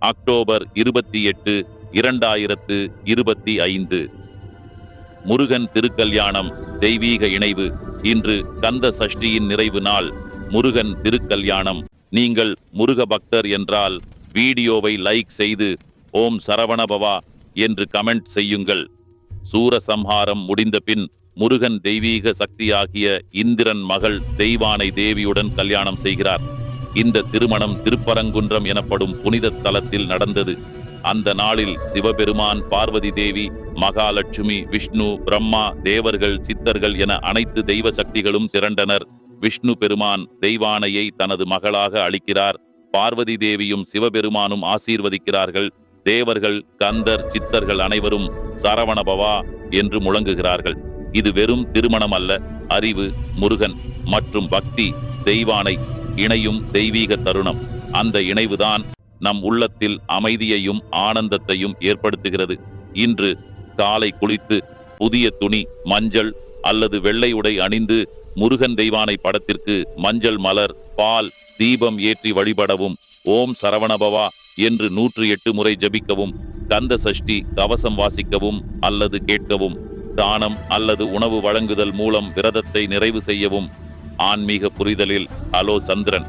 October 28, 2025. Murugan திருக்கல்யாணம் தெய்வீக இணைவு. இன்று கந்த சஷ்டியின் நிறைவு நாள். முருகன் திருக்கல்யாணம். நீங்கள் முருக பக்தர் என்றால் வீடியோவை லைக் செய்து ஓம் சரவணபவா என்று கமெண்ட் செய்யுங்கள். சூரசம்ஹாரம் முடிந்த பின் முருகன் தெய்வீக சக்தியாகிய இந்திரன் மகள் தெய்வானை தேவியுடன் கல்யாணம் செய்கிறார். இந்த திருமணம் திருப்பரங்குன்றம் எனப்படும் புனித தலத்தில் நடந்தது. அந்த நாளில் சிவபெருமான், பார்வதி தேவி, மகாலட்சுமி, விஷ்ணு, பிரம்மா, தேவர்கள், சித்தர்கள் என அனைத்து தெய்வ சக்திகளும் திரண்டனர். விஷ்ணு பெருமான் தெய்வானையை தனது மகளாக அளிக்கிறார். பார்வதி தேவியும் சிவபெருமானும் ஆசீர்வதிக்கிறார்கள். தேவர்கள், கந்தர், சித்தர்கள் அனைவரும் சரவணபவா என்று முழங்குகிறார்கள். இது வெறும் திருமணம் அல்ல, அறிவு, முருகன் மற்றும் பக்தி, தெய்வானை இணையும் தெய்வீக தருணம். அந்த இணைவுதான் நம் உள்ளத்தில் அமைதியையும் ஆனந்தத்தையும் ஏற்படுத்துகிறது. இன்று காலை குளித்து புதிய துணி, மஞ்சள் அல்லது வெள்ளை உடை அணிந்து முருகன் தெய்வானை படத்திற்கு மஞ்சள் மலர், பால், தீபம் ஏற்றி வழிபடவும், ஓம் சரவணபவா என்று 108 முறை ஜபிக்கவும், கந்த சஷ்டி கவசம் வாசிக்கவும் அல்லது கேட்கவும், தானம் அல்லது உணவு வழங்குதல் மூலம் விரதத்தை நிறைவு செய்யவும். ஆன்மீக புரிதலில் ஹலோ சந்திரன்.